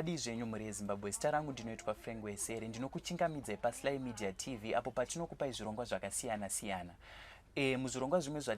zvadi zvenyu muri Zimbabwe. Zita rangu ndinoitwa Vangu ndinokuchingamidzai paSly Media TV apo patinokupai zvirongwa zvakasiyana siyana. Muzvirongwa zvimwe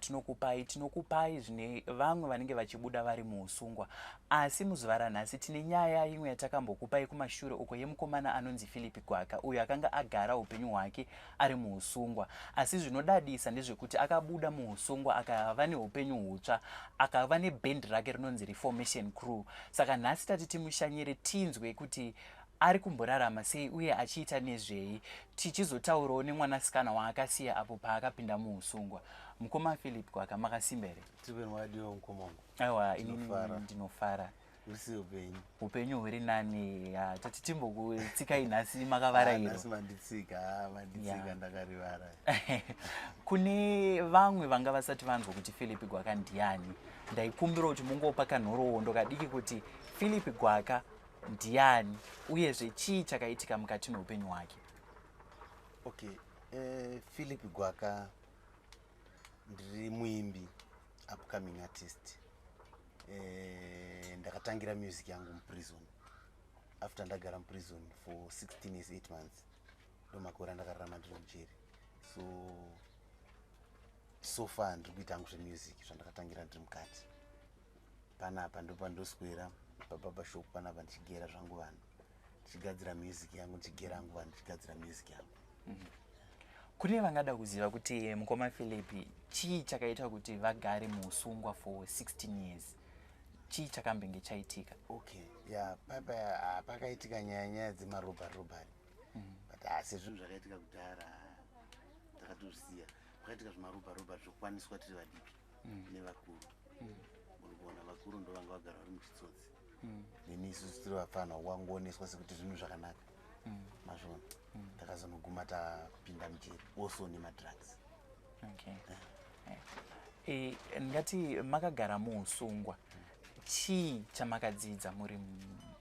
tinokupai zvine vamwe vanenge vachibuda vari muusungwa. Asi muzuva ranhasi tine nyaya imwe yatakambokupai kumashure uko yemukomana anonzi Philip Gwaka uyo akanga agara upenyu hwake ari muusungwa. Asi zvinodadisa ndezvekuti akabuda muusungwa akava neupenyu hutsva, akava nebhendi rake rinonzi Reformation Crew. Saka nhasi tati timushanyire tinzwe kuti ari kumborarama sei uye achiita nezvei, tichizotaurawo nemwanasikana waakasiya apo paakapinda muusungwa. Mukoma Philip Gwaka, makasimba here? Tibenwadiwo mukoma wangu. Aiwa, inini ndinofara. Usi upenyu. Upenyu huri nani, tati timbokutsikai nhasi makavara iro. Nhasi manditsika ndakarivara. Kune vamwe vanga vasati vanzwa kuti Philip Gwaka ndiani, ndaikumbira kuti mungopa kanhoroondo kadiki kuti Philip Gwaka ndiani uyezve chii chakaitika mukati meupenyu hwake. Okay, Philip Gwaka ndiri muimbi, upcoming artist. Ndakatangira music yangu muprison. After ndagara muprison for 16 years 8 months ndomakore ndakararama ndiri mujeri. So far ndiri kuita hangu zvemusic zvandakatangira ndiri mukati. Panapa ndopandoswera pababa shop, panapa ndichigera zvangu vanhu, ndichigadzira music yangu, ndichigera hangu vanhu, ndichigadzira music yangu. Kune vangada kuziva kuti mukoma Philip chii chakaita kuti vagare muusungwa for 16 years. Chii chakambenge chaitika? Okay, yeah, pakaitika nyaya dzemarobhari. But asi zvinhu zvakaitika kudhara takatozviziya. Pakaitika zvemarobhari zvokwaniswa tiri vadiki nevakuru. Urikuona vakuru ndo vanga vagara vari muchitsotsi. Neni isusu tiri vafana wangoneswa sekuti zvinhu zvakanaka. Mazvona. Takazonoguma tapinda mujeri, also nemadrugs. Okay. Ngati makagara muusungwa, chii chamakadzidza muri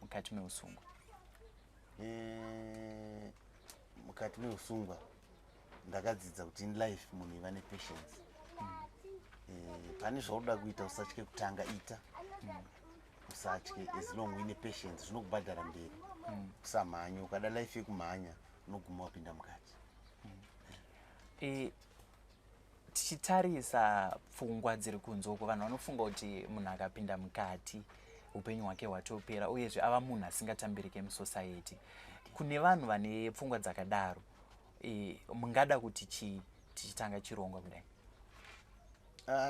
mukati meusungwa? Mukati meusungwa ndakadzidza kuti in life munhu iva nepatience. Pane zvaunoda kuita usatye kutanga ita. Usatye, as long uine patience zvinokubhadhara mberi. Usamhanya, ukada life yekumhanya unoguma wapinda mukati. Tichitarisa pfungwa dziri kunze uko, vanhu vanofunga kuti munhu akapinda mukati upenyu hwake hwatopera uyezve ava munhu asingatambirike musociety. Kune vanhu vane pfungwa dzakadaro, mungada kuti tichitanga chirongwa kudai?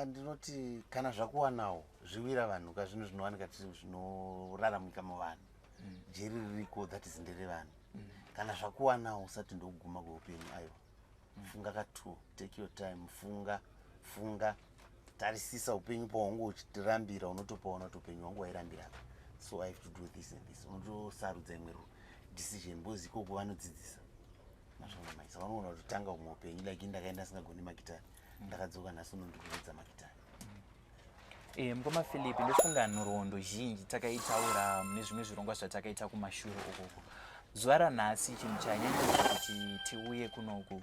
Ndinoti kana zvakuwanawo zviwira vanhu kazvinhu zvinowanika zvinoraramika muvanhu. Jeri ririko, that is nderevanhu. Kana zvakuwanawo usati ndoguma kweupenyu, aiwa. Funga katu, take your time, funga, tarisisa upenyu pawangu uchitirambira unotopaona kuti upenyu wangu wairambira. So I have to do this and this. Unotosarudza imwe decision, because ikoko vanodzidzisa. Mazvona maisa, vanoona kuti tanga umwe upenyu, like ndakaenda singagoni magitari. Ndakadzoka nhasi unondikuridza magitari. Mukoma Philip, ndofunga nhoroondo zhinji takaitaura mune zvimwe zvirongwa zvatakaita kumashure ukoko. Zuva ranhasi chinhu chanyanyisa kuti tiuye kunoku,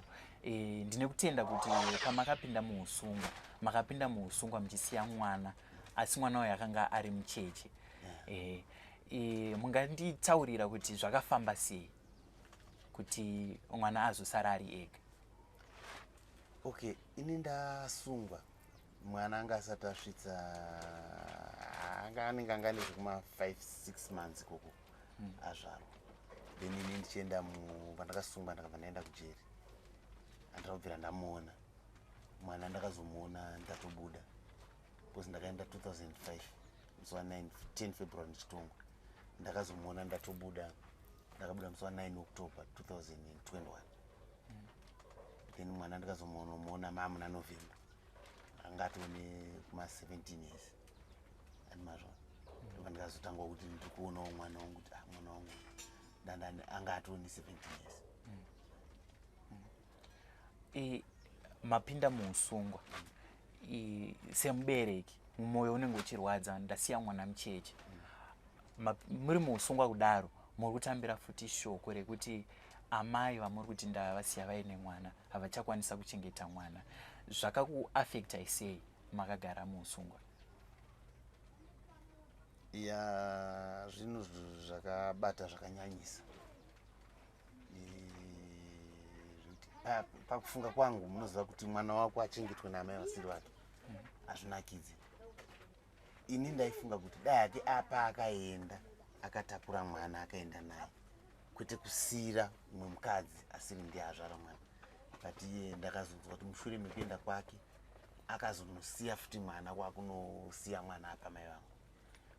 ndine kutenda kuti pamakapinda muusungwa, makapinda muusungwa muchisiya mwana, asi mwana uyu akanga ari mucheche. Munganditaurira kuti zvakafamba sei kuti mwana azosara ari ega? Okay, ini ndasungwa mwana anga asati asvitsa, anenge anga ane zvekuma 5-6 months ikoko azvarwa. Then ini ndichienda pandakasungwa ndakabva ndaenda kujeri. Andakabvira ndamuona mwana, ndakazomuona ndatobuda because ndakaenda 2005 musi wa 10 February ndichitongwa. Ndakazomuona ndatobuda, ndakabuda musi wa 9 October 2021. Then mwana ndakazomuona muna November, angatone kuma 17 years. Andimazvo ndikazotangwa kuti ndikuonawo mwana wangu kuti mwana wangu angatone 17 years. Mapinda muusungwa, semubereki mwoyo unenge uchirwadza, ndasiya mwana mucheche. Muri muusungwa kudaro, muri kutambira futi shoko rekuti amai vamuri kuti ndavasiya vaine mwana havachakwanisa kuchengeta mwana. Zvakakuaffectai sei makagara muusungwa? ya zvinhu zvakabata zvakanyanyisa. Pakufunga kwangu munoziva kuti mwana wako achengetwe namai vasiri vake hazvinakidzi. Ini ndaifunga kuti dai hake apa akaenda akatakura mwana akaenda naye, kwete kusira mumwe mukadzi asiri ndiye azvara mwana. But iye ndakazonzwa kuti mushure mekuenda kwake akazonosiya futi mwana kwakunosiya mwana apa mai vangu,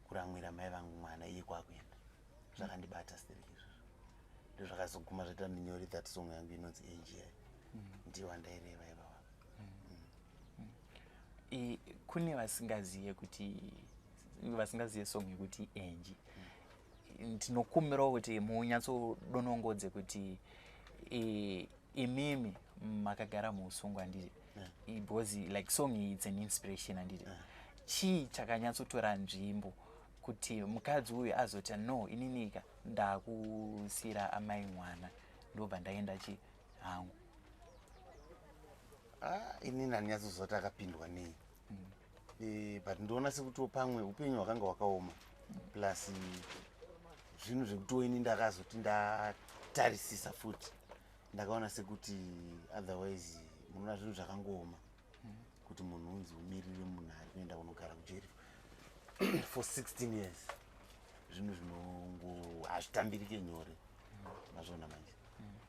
kuramwira mai vangu mwana iye kwakuenda. Zvakandibata sitereki. Ndozvakazoguma zvaita ndinyore that song yangu inonzi AGI. Ndiyo wandaireva ivava. Kune vasingaziye song yekuti enji. Ndinokumbirawo kuti munyatsodonongodze kuti imimi makagara muusungwa ndiri. Because like song it's an inspiration andiri. Chii chakanyatsotora nzvimbo kuti mukadzi uyu azoti no ininika ndakusira amai mwana ndobva ndaenda hangu. Inini handinyatsoziva akapindwa nei. But ndoona sekuti pamwe upenyu hwakanga hwakaoma. Plus zvinhu zvekuti ini ndakazoti ndatarisisa futi ndakaona sekuti otherwise munoona zvinhu zvakangooma kuti munhu unzi umirire munhu ari kuenda kunogara kujeri for 16 years. Zvinhu zvinongo hazvitambirike nyore mazvona manje.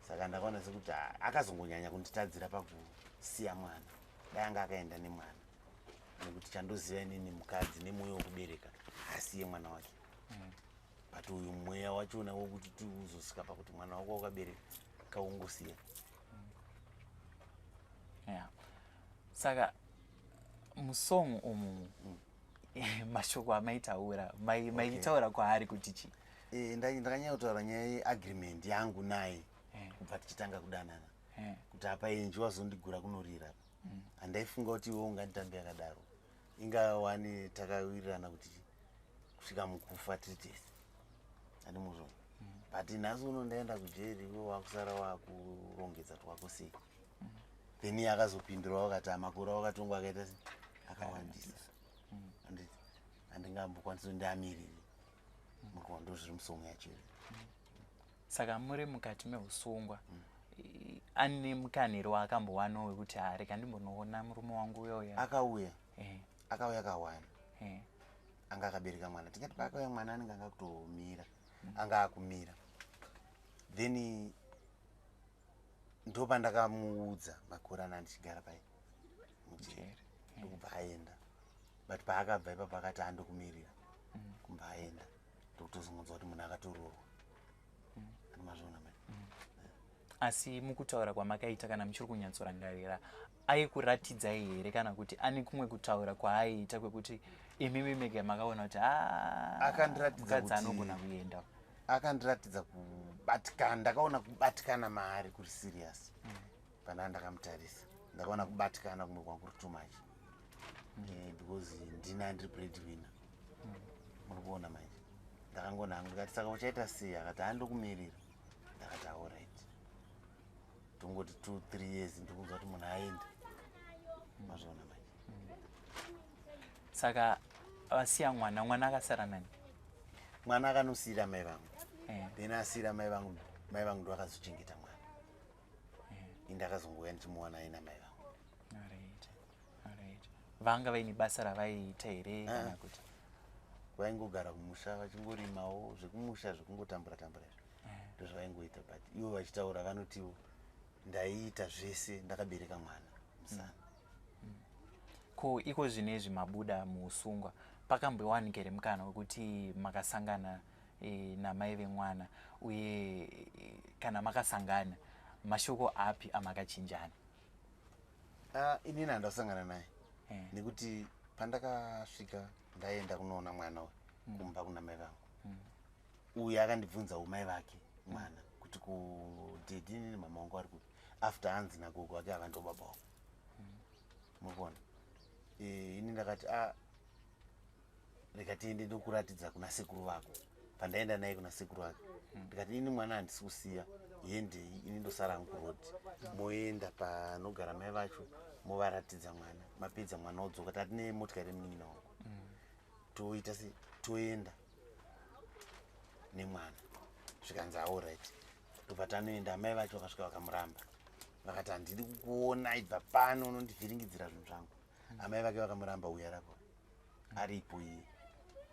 Saka ndakaona sekuti akazongonyanya kunditadzira pakusiya mwana. Dai anga akaenda nemwana, nekuti chandoziva inini mukadzi nemwoyo wekubereka asiye mwana wake. But uyu mweya wachona wokuti uzosvika pakuti mwana wako wakabereka kaungosiya. Saka musong umu mashoko amaitaura maitaura kwaari kuti chi? Ndakanyanya kutaura nyaya yeagreement yangu naye kubva tichitanga kudanana kuti apa enji wazondigura kunorira. Handaifunga kuti iwe unganditambe yakadaro. Ingawani takawirirana kuti kusvika mukufa titese. Handimuzvo. But nhasi uno ndaenda kujeri iwe wakusara wakurongedza twako sei. Then iye akazopindurawo akati amakore awakatongwa akaita sei akawandisa. Handingambokwanisa kuti ndiamirire. Mukondo zviri musongo yacho. Saka muri mukati meusungwa ane mukaniro waakambowanawo wekuti reka ndimbonoona murume wangu uyoya. Akauya akawanda. Anga akabereka mwana. Tikati paakauya mwana anenge anga kutomira. Anga akumira. Then ndo pandakamuudza makore andichigara pai mujeri ndokubva aenda. But paakabva ipapo akati andokumirira kubva aenda ndokutozongonzwa kuti munhu akatoroorwa. Andimazvona mai. Asi mukutaura kwamakaita kana muchiri kunyatsorangarira aikuratidzai here kana kuti ane kumwe kutaura kwaaiita kwekuti imimi mega makaona kuti mukadzi anogona kuenda? Akandiratidza kubatikana. Ndakaona kubatikana maari kuri serious. Pana ndakamutarisa ndakaona kubatikana kumwe kwakuri too much. Because ndiri breadwinner. Muri kuona manje. Ndakangona hangu ndikati saka uchaita sei? Akati handokumirira. Ndakati alright. Tongoti 2-3 years ndikunzwa kuti munhu aenda. Mazvona manje. Saka vasiya mwana akasara nani? Mwana akanosiyira mai vangu. Then asiyira mai vangu ndo akazochengeta mwana. Ndakazongouya ndichimuwana aina mai vangu. Alright. Vanga vaine basa ravaiita here kana kuti? Vaingogara kumusha vachingorimawo zvekumusha zvekungotambura tambura ndozvavaingoita. But ivo vachitaura vanotiwo ndaiita zvese ndakabereka mwana musana. Ko iko zvinezvi mabuda muusungwa pakambowanikere mukana wekuti makasangana namai vemwana uye kana makasangana mashoko api amakachinjana? Inini handasangana naye nekuti pandakasvika ndaenda kunoona mwana uyu kumba kuna mai vangu. Uye akandibvunza umai vake mwana kuti kudhedhi inini mama wangu ari kupi. After hanzi nagogo wake akandobaba wangu. Murikuona? Ini ndakati reka tiende ndokuratidza kuna sekuru vako. Pandaenda naye kuna sekuru vake ndikati ini mwana handisi kusiya, yendei ini ndosara hangu kurodi. Moenda panogara mai vacho movaratidza mwana. Mapedza mwana odzoka. Tati nemotikari yemunin'ina wangu. Toita sei toenda nemwana zvikanzi allright ndobva tanoenda amai vacho vakasvika vakamuramba vakati handidi kukuona ibva pano unondivhiringidzira zvinhu zvangu amai vake vakamuramba uyarapo aripo iye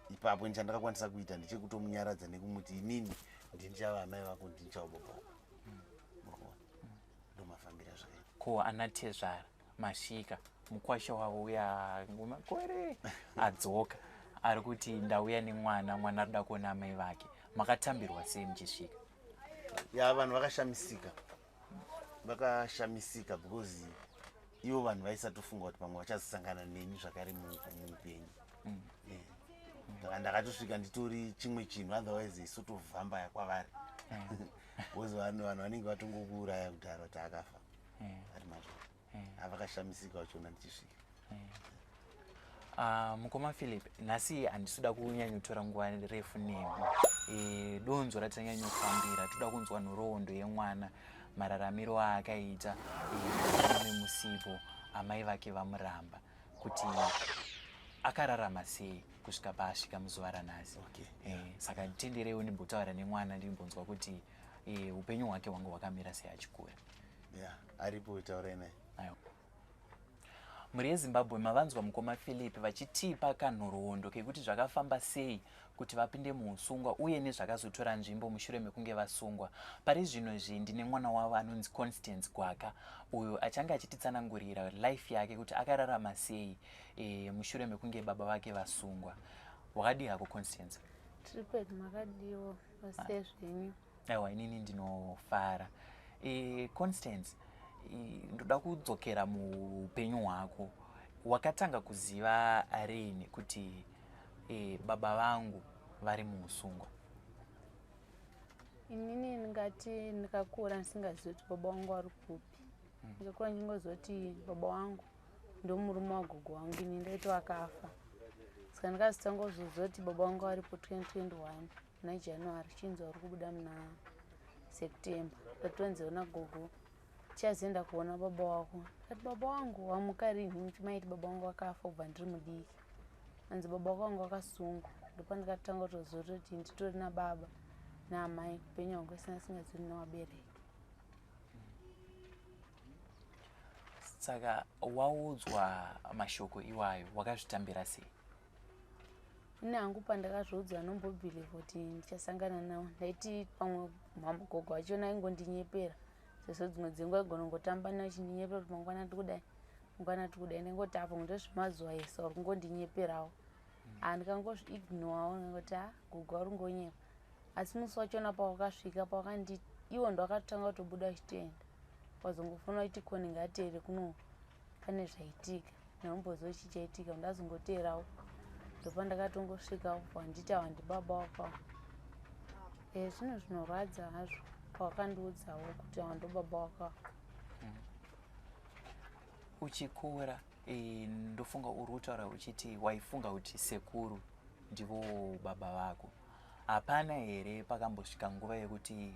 ipapo chandakakwanisa kuita ndechekutomunyaradza nekumuti inini ndinichava amai vako ndinichava baba vako ndomafambira zvakaita ko anatezvara masvika mukwasha wavo uya makore adzoka ari kuti ndauya nemwana mwana arida kuona amai vake makatambirwa sei muchisvika ya vanhu vakashamisika because ivo vanhu vaisatofunga kuti pamwe vachazosangana neni zvakare muupenyu ndakatosvika nditori chimwe chinhu otherwise isotovhambaya kwavari because vanhu vanenge vatongokuuraya kudhara kuti akafa ari mazvo avakashamisika vachiona ndichisvika. Mukoma Philip, nhasi handisuda kunyanyotora nguva refu nemi. Donzo ratanyanyofambira toda kunzwa nhoroondo yemwana, mararamiro aakaita nemusipo amai vake vamuramba kuti akararama sei kusvika paasvika muzuva ranhasi. Saka tenderewo ndimbotaura nemwana ndimbonzwa kuti upenyu hwake hwanga hwakamira sei achikura. Aripo taura naye. Muri yeZimbabwe mavanzwa mukoma Philip vachitipa kanhoroondo kekuti zvakafamba sei kuti vapinde muusungwa uye nezvakazotora nzvimbo mushure mekunge vasungwa. Pari zvino ndine mwana wavo anonzi Constance Gwaka uyo achanga achititsanangurira life yake kuti akararama sei mushure mekunge baba vake vasungwa. Wakadi hako Constance? Tripet makadiwo pasite zvenyu. Aiwa inini ndinofara. Constance, ndoda kudzokera muupenyu hwako. Wakatanga kuziva rini kuti baba vangu vari muusungwa? Inini ndingati ndikakura ndisingazivi kuti baba wangu ari kupi. Ndikakura ndingozoti baba wangu ndo murume wagogo wangu, ini ndaita akafa. Saka ndikazotangozozwa kuti baba wangu aripo 2021 muna January, chinzi ari kubuda muna September. Ndatonzeona gogo chazoenda kuona baba wako. Kati baba wangu wamuka rini? Maiti baba wangu akafa ubva ndiri mudiki. Anzi baba wangu akasungwa. Ndipo ndikatanga kutozwa kuti nditori nababa naamai upenyu hwangu hwese singazivi navabereki. Saka waudzwa mashoko iwayo wakazvitambira sei? Ine hangu pandakazviudzwa nombobhiliva kuti ndichasangana nawo. Ndaiti pamwe gogo wachiona aingondinyepera. Seso dzimwe dzenguva aigona kungotamba nawo achindinyepera kuti mangwana tikudai, mangwana tikudai. Ndingoti apa ndozvimazuva ese uri kungondinyeperawo. Ndikangozviignorawo ndingoti gogo ari kungonyepa. Asi musi wachona pawakasvika pawakanditi iwo ndo akatanga kutobuda achitoenda. Wazongofuna kuti koni ngateere kuno pane zvaitika. Ndambozwa chichaitika ndazongoteerawo. Ndipo ndakatongosvikawo wanditi awa ndibaba wako. Zvino zvinorwadza hazvo pawakandiudzawo kuti awa ndo baba wako. Uchikura ndofunga uri kutaura uchiti waifunga kuti sekuru ndivo baba vako. Hapana here pakambosvika nguva yekuti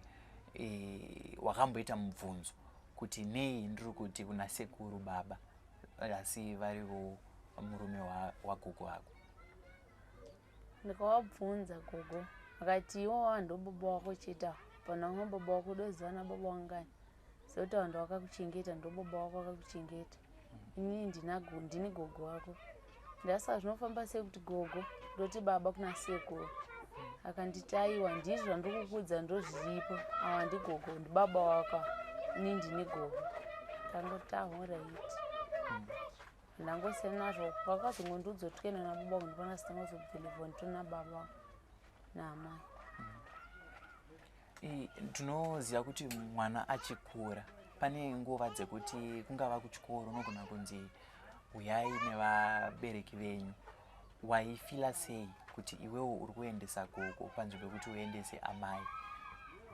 wakamboita mubvunzo kuti nei ndiri kuti kuna sekuru baba asi varivo murume wagogo wako? Ndikawabvunza gogo akati iwo ando baba wako chete. Pana umwe baba wako udoziva na baba wangani. Sekuti vanhu vakakuchengeta ndo baba wako vakakuchengeta. Inini ndini gogo wako. Ndasa zvinofamba sekuti gogo ndoti baba kuna sekuru. Akanditi aiwa ndizvo zvandikukudza ndozviripo. Awa ndigogo ndibaba wako. Inini ndini gogo. Ndangoti alright. Ndangosiyana nazvo. Vakazongondiudza kuti kuenda nababa wangu ndipana sitanga kuzobhiliva nditori nababa naamai. Ndinoziva kuti mwana achikura pane nguva dzekuti kungava kuchikoro unogona kunzi uyai nevabereki venyu. Waifila sei kuti iwewo uri kuendesa gogo panzvimbo yekuti uendese amai,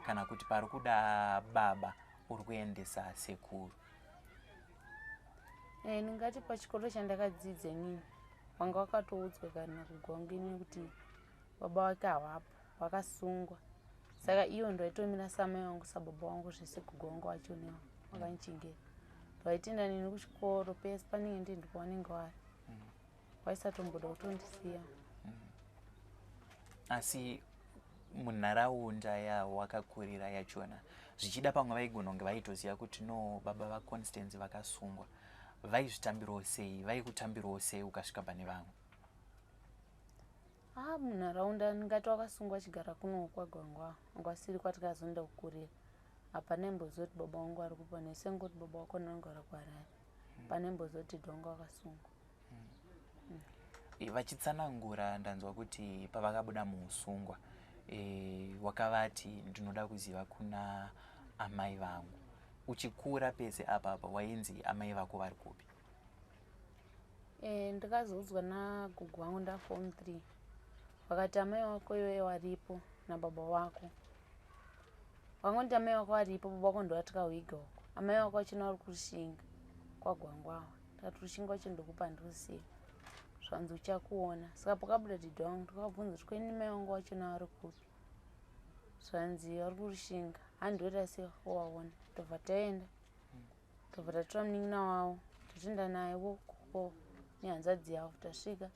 kana kuti pari kuda baba uri kuendesa sekuru? Ndingati pachikoro chandakadzidza inini wanga wakatoudzwa kana gogo wangu inini kuti baba wake havapo, vakasungwa. Saka iyo ndo aitomira samai wangu sababa wangu zvese gogo wangu wachonewa wakandichengeta. Vaitenda nini kuchikoro pese panenge ndindi pavanenge vari. Vaisatomboda kutondisiya. Asi munharaunda yawakakurira yachona zvichida pamwe vaigona kunge vaitoziva kuti no baba vaConstance vakasungwa vaizvitambirawo sei vaikutambirawo sei ukasvika pane vamwe? Munharaunda ndingati wakasungwa achigara kuno kwagwangwa ngwasiri kwatakazonda kukurira. Hapana imbozoti baba wangu ari kupona sengoti baba wako nangara kwarari. Pane imbozoti dhonga wakasungwa. Vachitsanangura ndanzwa kuti pavakabuda muusungwa wakavati ndinoda kuziva kuna amai vangu. Uchikura pese apa wainzi amai vako vari kupi? Ndakazoudzwa nagogo wangu nda form 3. Vakati amai wako iwewe waripo na baba wako. Vakangoti amai wako waripo, baba wako ndo atikawiga huko. Amai wako wachina vari kurushinga kwagwangwawa. Ndakati rushinga wacho ndokupa ndoziva. Zvanzi uchakuona. Saka pakabuda dhidha wangu ndakabvunza kuti kweni mai wangu wachona vari kupi? Zvanzi vari kurushinga. Handiweta sei waona. Tobva taenda. Tobva tatora munin'ina wavo. Totoenda naye koko nehanzvadzi yavo. Tasvika.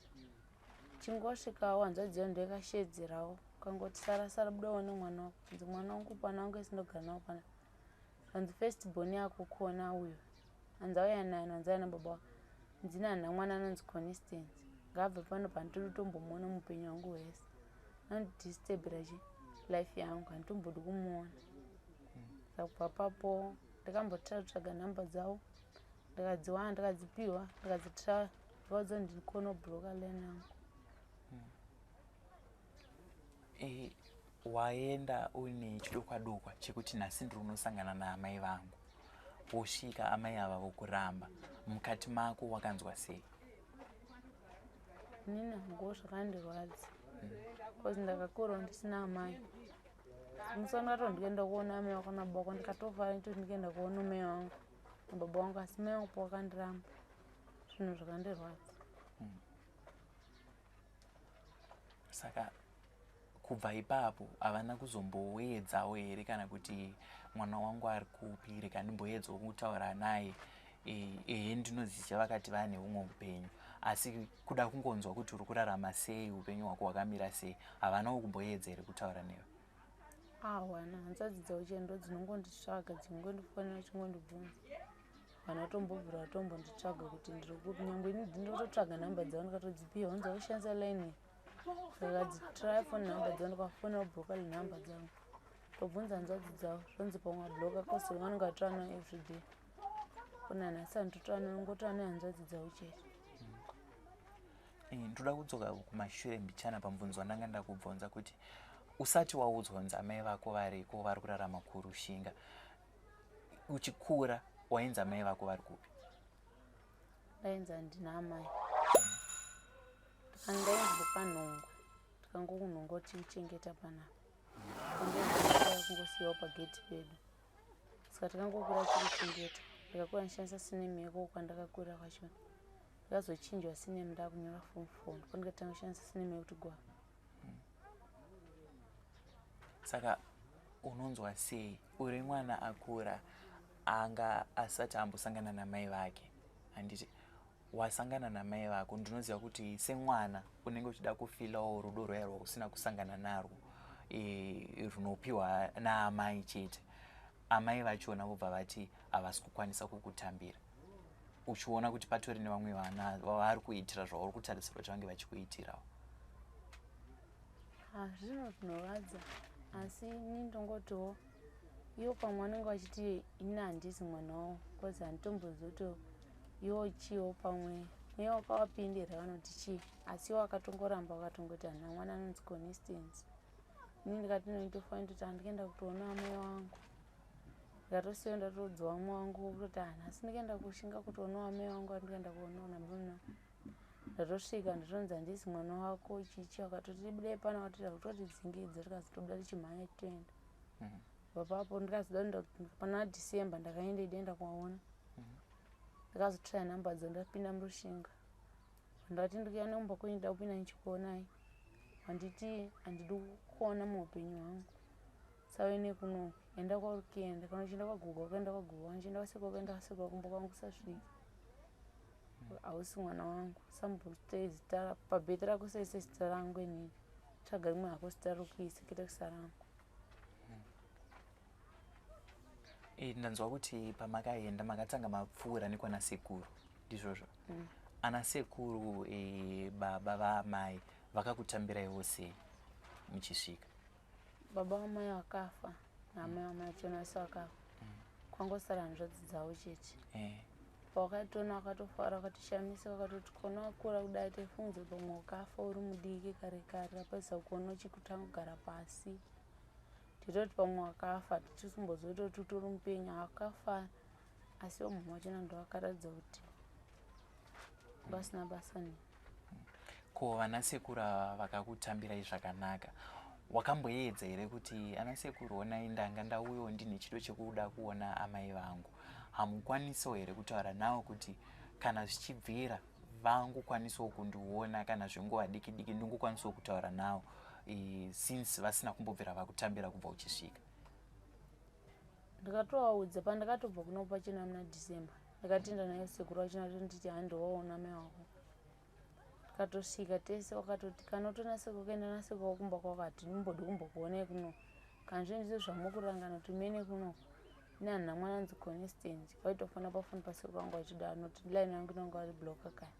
Chingosvikawo hanzvadzi yavo ndakashedzerawo. Kangoti sara budawo nemwana wako. Nzi mwana wangu pana wangu esindogara nawo pana. Hanzi first born yako kona uyo. Hanzi auya naye hanzaya baba wako. Ndina hana mwana anonzi Constance. Ngabve pano pandiri kutombomuona muupenyu hwangu hwese. Anodisturb life yangu handitombodi kumuona. Saka kubva papo ndakambotsvaga nhamba dzavo. Ndakadziwana ndakadzipiwa ndakadzitira vaudza ndikona kubhuroka line yangu. Waenda une chidokwa chekuti nhasi ndiri unosangana naamai vangu. Wosvika amai ava vokuramba. Mukati mako wakanzwa sei? Nini hangu zvakandirwadza. Because ndakakura ndisina amai. Musi ndakato ndikaenda kuona amai wako nababa wako ndikatofara kuti ndikaenda kuona mai wangu nababa wangu asi mai wangu pawakandiramba. Zvinhu zvakandirwadza. Saka kubva ipapo havana kuzomboedzawo here kana kuti mwana wangu ari kupi reka ndimboedzawo kutaura naye ndinoziva vakati vane humwe upenyu asi kuda kungonzwa kuti uri kurarama sei upenyu hwako hwakamira sei havanawo kumboedza here kutaura newe? Hawana hanzvadzi dzavo chendo dzinongonditsvaga dzinongondifonera chingondibvunza. Vana tombobvira tombonditsvaga kuti ndiri kupi nyangwe ini ndinototsvaga nhamba dzavo ndikatodzipiwa unza ushandisa line iyi. Ndakadzitry phone number dzavo ndikafonera kubhuroka nhamba dzavo. Tobvunza hanzvadzi dzavo zvonzi pamwe wabhuroka kosi vanonge vatora nayo everyday. Kuna nhasi handitotora nayo ngotora nayo hanzvadzi dzavo chete. Ndoda kudzoka kumashure mbichana pamubvunzo wandanga ndakubvunza kuti usati waudzwa kunzi amai vako variko vari kurarama kurushinga. Uchikura wainzi amai vako vari kupi? Ndainzi handina amai. Ndainzwa panhongwa. Ndikangokunhongwa tichengeta panapa. Ndakangokura kungosiyiwa pageti pedu. Saka takangokura tichengeta. Ndikakura ndishandisa sinemu yako kwandakakura kwachona. Ndakazochinjwa sinemu ndakunyora form 4 ndipo ndikatanga kushandisa sinemu yekuti gwa. Saka unonzwa sei uri mwana akura anga asati ambosangana namai vake? Handiti wasangana namai vako ndinoziva kuti semwana unenge uchida kufilawo rudo rwaya rwausina kusangana narwo runopiwa naamai chete. Amai vachona vobva vati havasi kukwanisa kukutambira. Uchiona kuti patori nevamwe vana vavari kuitira zvauri kutarisirwa kuti vange vachikuitirawo. Zvino zvinorwadza asi ini ndongotiwo iwo pamwe vanenge vachiti ini handisi mwana wavo kozi handitombozoto iwo chiwo pamwe mweya wakawapindira vanoti chii asi iwo akatongoramba wakatongoti hana mwana anonzi Constance. Ini ndikati ndinotofanira kuti handikaenda kutoona amai wangu. Ndikatosiyo ndatodzowa amai wangu kuti nhasi ndikaenda kushinga kutoona amai wangu andikaenda kuonawo nabona. Ndatosvika ndatonzi handisi mwana wako chichi wakatoti budai pana watira kutotidzingidzira tikazotobuda tichimhanya titoenda. Papapo ndikazoda pana December ndakaenda idaenda kuwaona. Ndakazotraya nhamba dzavo ndapinda murushinga. Ndati ndikuya neumba kwenyu ndida kupinda ndichikuonai. Handiti handidi kuona muupenyu hwangu. Sawe kuno enda kwarukienda kana uchienda kwagogo ukaenda kwagogo wangu uchienda kwasekuru ukaenda kwasekuru kumba kwangu kusasvika. Hausi mwana wangu. Sambotei zita pabheti rako sese zita rangu inini. tsvaga rimwe hako rokuisa kuita kusarangu. Ndanzwa kuti pamakaenda makatanga mapfuura nekwana sekuru ndizvozvo. Ana sekuru baba vaamai vakakutambiraiwo sei muchisvika? Baba vamai vakafa naamai vamai vachona vose vakafa. Kwangosara hanzvadzi dzavo chete. Pawakatoona wakatofara wakatoshamisa wakatoti kuona wakura kudai taifunga pamwe wakafa uri mudiki kare kare apaisa kuona uchikutanga kugara pasi. Titoti pamwe wakafa tichisimboziva kuti utori mupenyu hawakafa asi mama wachona ndowakaratidza kuti vasina basa ne. Ko vana sekuru vakakutambirai zvakanaka wakamboedza here kuti ana sekuru onai ndanga ndauyawo ndine chido chekuda kuona amai vangu, hamukwanisawo here kutaura navo kuti kana zvichibvira vangokwanisawo kundiona kana zvinguva diki diki ndingokwanisawo kutaura navo since vasina kumbobvira vakutambira kubva uchisvika? Ndakatovaudza pandakatobva kuno pachina muna December ndakatenda naye sekuru wachina nditi handiwaona mai wako. Katosvika tese wakatoti kana utonase kuenda naseko wakumba kwakati nimbodi kumbokuonai kuno kana zvinhu zvamukurangana kuti mene kuno ine hanna mwana anzi consistent waitofana pafoni pasekuru wangu wachida anoti line yangu inonga ari bloka kaya.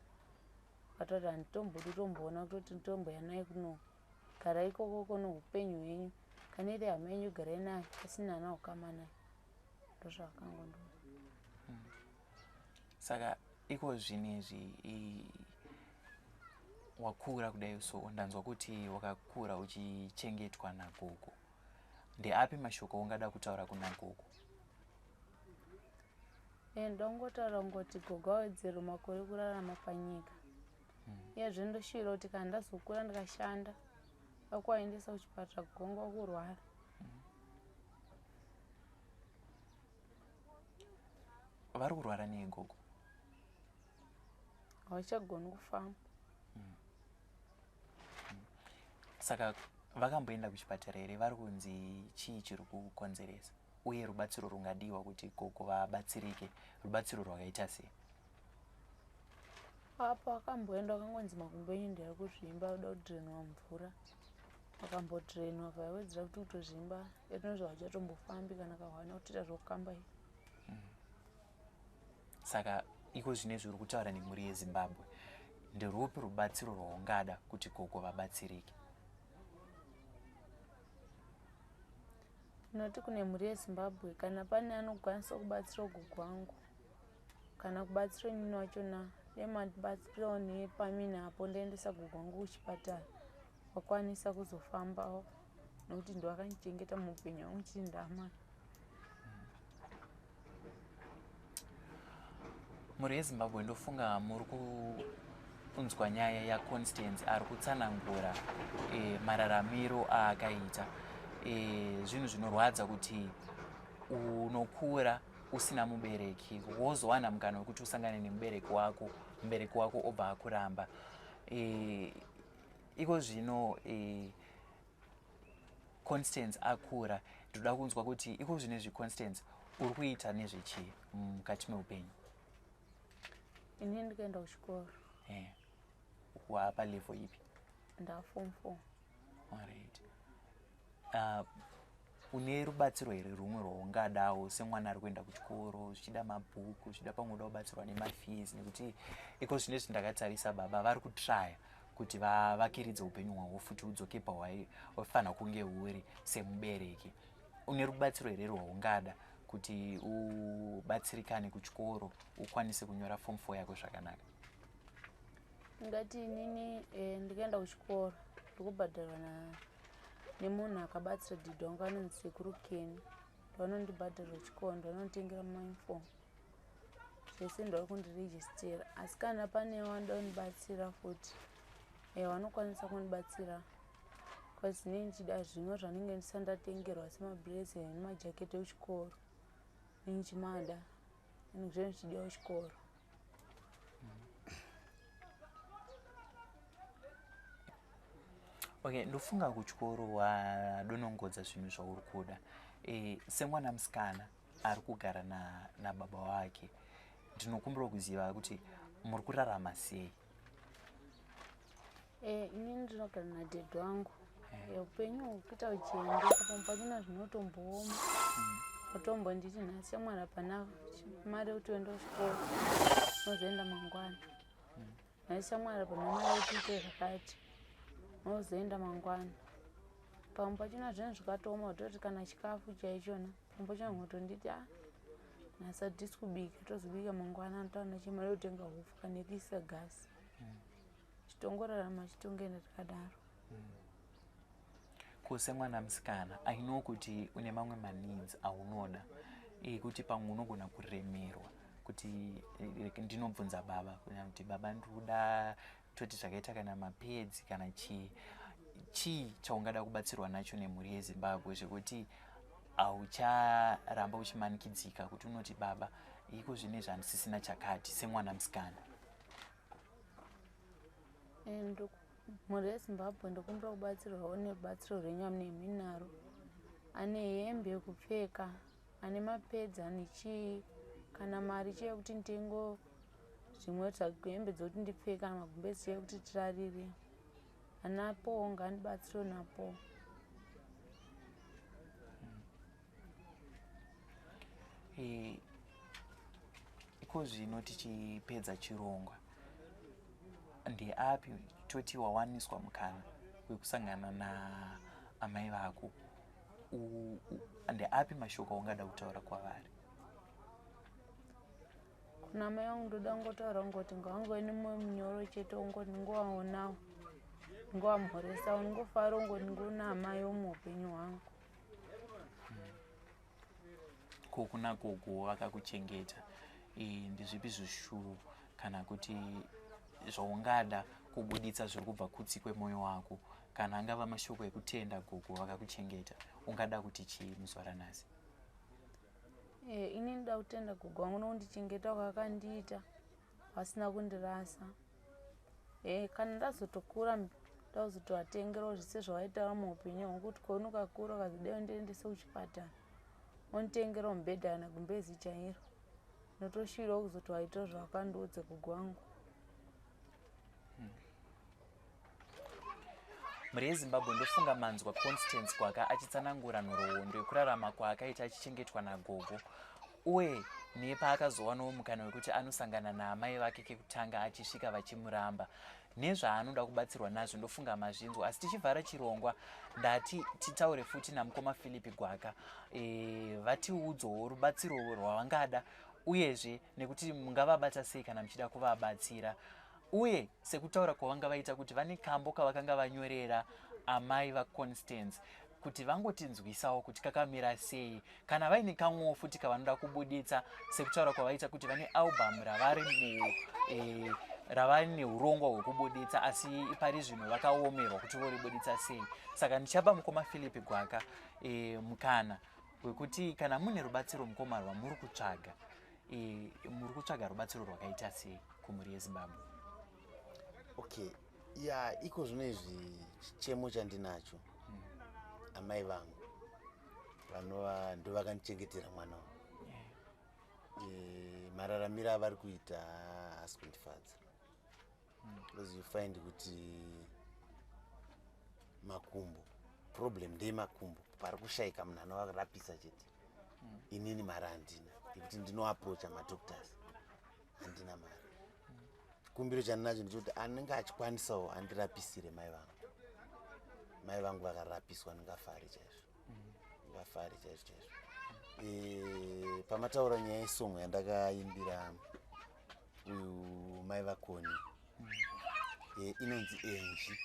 Wakatoti handitombodi utomboona kutoti nditomboyanai kuno garai ikoko kono upenyu hwenyu kana iri hama yenyu garai nayo asina hana ukama nayo. Ndozvakangondona. Saka iko zvinezvi wakura kudai so ndanzwa kuti wakakura uchichengetwa nagogo. Ndeapi mashoko ungada kutaura kuna gogo? Ndongotaura ngoti gogo awedzere makore kurarama panyika. Iyezve ndoshuvira kuti kana ndazokura ndikashanda vakuvaendesa kuchipatara gogo wakurwara. Vari kurwara nei gogo? Havachagoni kufamba. Saka vakamboenda kuchipatara here vari kunzi chii chiri kukonzeresa uye rubatsiro rungadiwa kuti gogo vabatsirike rubatsiro rwakaita sei? Apa wakamboenda wakangonzi makumbo enyu ndiri kuzvimba uda kudhirenwa mvura. Wakambodhirenwa vaiwedzera kuti utozvimba yatinozva wachatombofambi kana kahwana kutiita zvokukambai. Saka iko zvinezvi uri kutaura nemhuri yeZimbabwe, nderupi rubatsiro rwaungada kuti gogo vabatsirike? Noti kune mhuri yeZimbabwe kana pane anokwanisa kubatsira gogo wangu kana kubatsira nyini wachona nematibatsirawo nepamini apo ndaendesa gogo wangu kuchipatara wakwanisa kuzofambawo nokuti ndowakanichengeta muupenyu wangu chiri ndamai. Mhuri yeZimbabwe ndofunga muri kunzwa nyaya yaConstance ari kutsanangura mararamiro aakaita. Zvinhu zvinorwadza kuti unokura usina mubereki wozowana mukana wekuti usangane nemubereki wako obva akuramba. Iko zvino Constance akura ndoda kunzwa kuti iko zvinezvi Constance uri kuita nezvechii mukati meupenyu? Ini ndikaenda kuchikoro. Wapa level ipi? Form 4. Alright. Une rubatsiro here rumwe rwaungadawo semwana ari kuenda kuchikoro zvichida mabhuku zvichida pamwe uda kubatsirwa nemafees nekuti iko zvinezvi ndakatarisa baba vari kutraya kuti vavakiridze upenyu hwavo futi udzoke pahwaifanira kunge uri semubereki. Une rubatsiro here rwaungada kuti ubatsirikane kuchikoro ukwanise kunyora form 4 yako zvakanaka? Ngati inini ndikaenda kuchikoro ndikubhadharwa nemunhu akabatsira dhidha wangu anonzi sekuru Keni. Vanondibhadharira chikoro vanonditengera mauniform zvese ndava kundirejistera. Asi kana pane wanoda kundibatsira futi vanokwanisa kundibatsira bcause inini ndichida zvimwe zvanenge ndisati ndatengerwa semabhurezi nemajaketi ekuchikoro ninchimada zvinhu zvichidiwa kuchikoro. Okay, ndofunga kuchikoro wadonongodza zvinhu zvauri kuda. Semwana musikana ari kugara nababa wake ndinokumbira kuziva kuti muri kurarama sei? Inini ndinogara nadhedhi wangu upenyu kuita uchiendeka pamwe pachina zvinotombooma utombonditi nhasi mwana pana mari kuti uende kuchikoro unozoenda mangwana nhasi mwana pana mari kuti uite zvakati unozoenda mangwana pamwe pachina zvinhu zvikatooma utoti kana chikafu chaichona pamwe pachina unotonditi nhasi hatisi kubika tozobika mangwana anotaura chimari kutenga hupfu kana kuisa gasi chitongorarama chitongoenda takadaro. Kuse mwana musikana I know kuti une mamwe maneeds aunoda kuti pamwe unogona kuremerwa kuti ndinobvunza baba kuti baba ndoda toti zvakaita kana mapedzi kana chii chaungada kubatsirwa nacho nemhuri yeZimbabwe zvekuti aucharamba uchimanikidzika kuti unoti baba iko zvine zvandisisina chakati semwana musikana. Mhuri yeZimbabwe ndokumbira kubatsirwawo nerubatsiro rwenyama neminaro ane hembe yekupfeka ane mapedzi ane chii kana mari chii yekuti nditengo zvimwe hembe dzokuti ndipfeka kana magumbezi ekuti tirarire anapo ngandibatsiro napo. Iko zvino tichipedza chirongwa ndeapi toti wawaniswa mukana wekusangana naamai vako ndeapi mashoko aungada kutaura kwavari? Kuna mai vangu ndoda ngotaura ngoti ngavangove nemoyo munyoro chete ungoti ngovaonawo ngovamhoresawo ngofara ungoti ngona amai womuupenyu hwangu. Kokuna gogo vakakuchengeta ndezvipi zvishuru kana kuti zvaungada kubuditsa zviri kubva kutsi kwemwoyo wako kana angava mashoko ekutenda gogo vakakuchengeta ungada kuti chii muzuva ranhasi? Ini ndoda kutenda gogo wangu nokundichengeta kwakakandiita vasina kundirasa. Kana ndazotokura ndazotovatengerawo zvese zvavaitaura muupenyu hwangu kuti kwaunokakura ukazodai ndiendese kuchipatara onditengerawo mubhedha kana gumbezi chairo notoshirawo kuzotovaitawo zvavakandiudza gogo wangu. Mhuri yeZimbabwe ndofunga manzwa Constance kwaka achitsanangura nhoroondo yekurarama kwaakaita achichengetwa nagogo uye nepaakazowanawo mukana wekuti anosangana naamai vake kekutanga achisvika vachimuramba nezvaanoda kubatsirwa nazvo ndofunga mazvinzwa. Asi tichivhara chirongwa ndati titaure futi namukoma Philipi Gwaka vatiudzowo rubatsiro rwavangada uyezve nekuti mungavabata sei kana muchida kuvabatsira uye sekutaura kwavanga vaita kuti vane kambo kavakanga vanyorera amai vaConstance kuti vangotinzwisawo kuti kakamira sei kana vaine kamwewo futi kavanoda kubuditsa sekutaura kwavaita kuti vane album ravari neurongwa hwekubuditsa asi pari zvino vakaomerwa kuti voribuditsa sei. Saka ndichapa mukoma Philipi Gwaka mukana wekuti kana mune rubatsiro mukoma rwamuri kutsvaga muri kutsvaga rubatsiro rwakaita sei kumhuri yeZimbabwe? Okay, iko zvino izvi chichemo chandinacho amai vangu vanova ndo vakandichengetera mwana wangu. Mararamiro avari kuita haasi kundifadza because you find kuti makumbo problem ndeyemakumbo pari kushayika munhu anovarapisa chete. Inini mari handina yekuti ndinoaprocha madoctors handina mari. Kumbiro chandinacho ndechoti anenge achikwanisawo andirapisire mai vangu. Mai vangu vakarapiswa ndingafari chaizvo ndingafari chaizvo chaizvo. Pamataura nyaya yesongo yandakaimbira uyu mai vakoni inonzi enji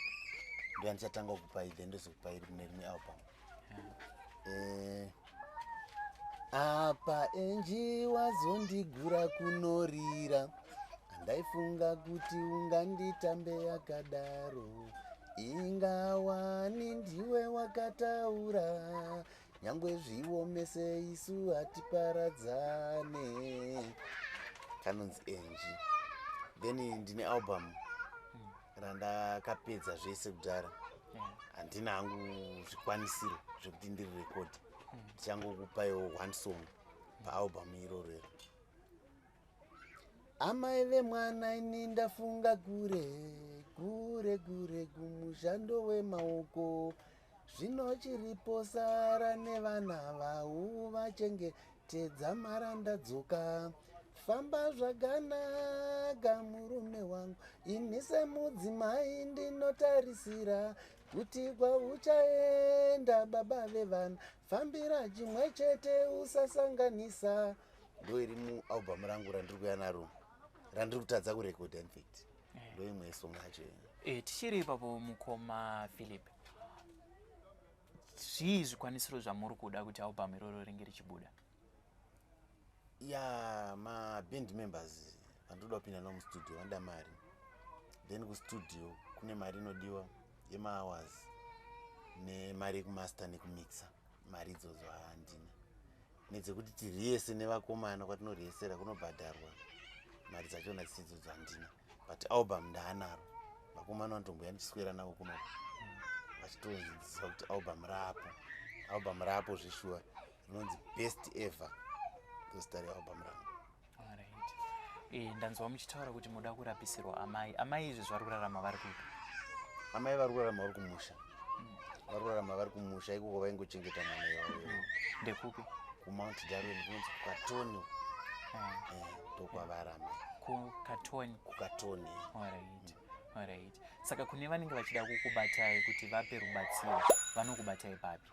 ndochatanga kupai then ndozokupai mune rimwe album. Apa enji wazondigura kunorira ndaifunga kuti unganditambe yakadaro ingawani ndiwe wakataura nyangwe zviomese isu hatiparadzane. Kanonzi enji. Then ndine album randakapedza zvese kudhara handina hangu zvikwanisiro zvekuti ndiri rekodi ndichangokupaio one song paalbum iroro. Amai vemwana ini ndafunga kure kure kure kumushando wemaoko zvino chiripo sara nevana vau vachengetedza marandadzoka. Famba zvakanaka murume wangu, ini semudzimai ndinotarisira kuti kwauchaenda baba vevana, fambira chimwe chete usasanganisa. Ndo iri mualbum rangu randiri kuuya naro, randiri kutadza kurekodha infact. Ndo imwe yesong yacho. Tichiri ipapo mukoma Philip, zvii zvikwanisiro zvamuri kuda kuti album iroro ringe richibuda? Ya maband members vandoda kupinda navo mustudio vanoda mari, then kustudio kune mari inodiwa yemahours nemari yekumaster nekumixa. Mari idzodzo handina, nedzekuti tiriyese nevakomana kwatinoriyesera kunobhadharwa, mari dzachona dzisidzodzo handina. But album ndaanaro, vakomana vanotomboya ndichiswera navo kuno vachitodzidzisa kuti album rapo zveshuwa, rinonzi best ever. Ndositari album rangu. Alright. Ndanzwa muchitaura kuti muda kurapisirwa Amai. Amai izvi zvari kurarama vari kupi? Amai vari kurarama vari kumusha. Vari kurarama vari kumusha ikoko vaingochengeta mwana yavo. Ndekupi? Kumount Darwin kunonzi kukatoni. Ndokwavari Amai. Kukatoni? Kukatoni. Alright. Alright. Saka kune vanenge vachida kukubatai kuti vape rubatsiro, vanokubatai papi?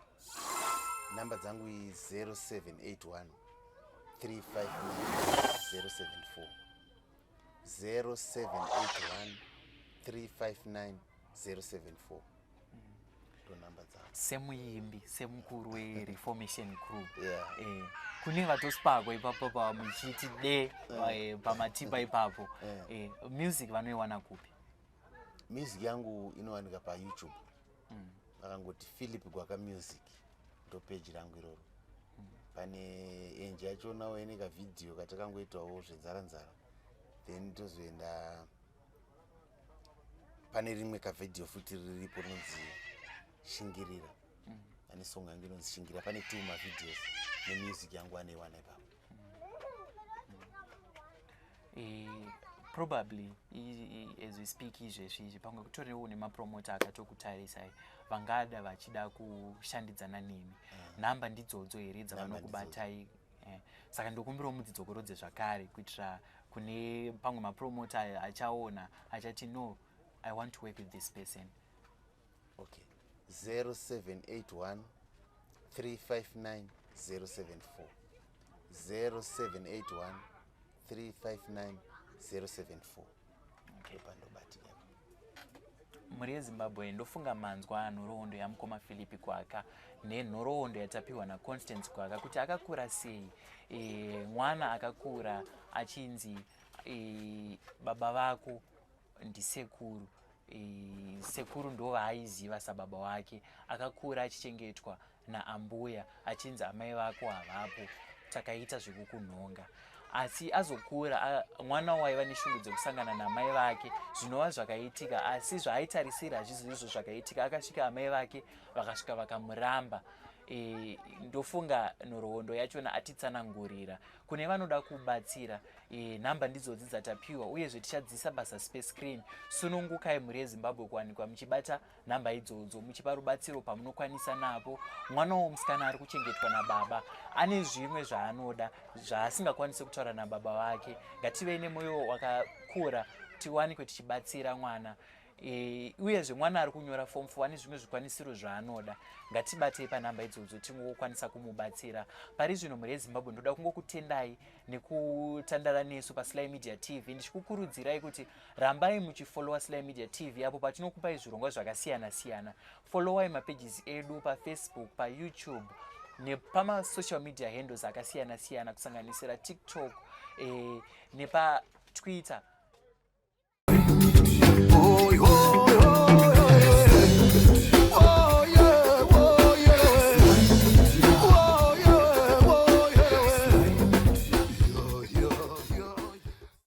Namba dzangu i 0781 359 074. 0781 359 074. Ndo namba dzangu. Semuimbi, semukuru weReformation Crew. Yeah. Kune vatosipakwa ipapo pamuchiti de pamatipa ipapo. Music vanoiwana kupi? Music yangu inowanika pa YouTube. Vakangoti Philip Gwaka Music. Ndo page rangu iroro. Pane enji yacho nawo ineka video katakangoitawo zvenzara-nzara. Then tozoenda pane rimwe ka video futi riripo rinonzi Shingirira. Pane song yangu inonzi Shingirira. Pane 2 ma videos nemusic yangu aneiwana ipapo. Probably as we speak izvezvi pamwe kutoriwo nemapromota akatokutarisai vangada vachida kushandidzana nemi. Namba ndidzodzo here dzavanokubatai. Saka ndokumbirawo mudzidzokorodze zvakare kuitira kune pamwe mapromota achaona achati no, I want to work with this person. Okay. 0781 359 074. 0781 359 074. Okay. Pandobatika. Muri yeZimbabwe ndofunga manzwa nhoroondo yamukoma Philip Gwaka nenhoroondo yatapiwa naConstance Gwaka kuti akakura sei. Mwana akakura achinzi baba vako ndisekuru. Sekuru ndo vaaiziva sababa wake. Akakura achichengetwa naambuya achinzi amai vako havapo, takaita zvekukunhonga. Asi azokura mwana waiva neshungu dzekusangana namai vake, zvinova zvakaitika, asi zvaaitarisira hazvisi izvo zvakaitika. Akasvika amai vake vakasvika vakamuramba. Ndofunga nhoroondo yachona atitsanangurira. Kune vanoda kubatsira, nhamba ndidzodzi dzatapiwa, uyezve tichadzisa basa space screen. Sunungukai muri yeZimbabwe kuwanikwa muchibata nhamba idzodzo, muchipa rubatsiro pamunokwanisa napo. Mwana womusikana ari kuchengetwa nababa, ane zvimwe zvaanoda zvaasingakwanisi kutaura nababa wake. Ngative nemwoyo wakakura tiwanikwe tichibatsira mwana. Uyezve mwana ari kunyora form 4 ane zvimwe zvikwanisiro zvaanoda. Ngatibatei panhamba idzodzo tingokwanisa kumubatsira. Pari zvino muri yeZimbabwe ndoda kungokutendai nekutandara nesu paSlyMedia TV. Ndichikukurudzirai kuti rambai muchifollowa SlyMedia TV apo patinokupai zvirongwa zvakasiyana-siyana. Followai mapages edu paFacebook, paYouTube nepama-social media handles akasiyana-siyana kusanganisira TikTok nepatwitter.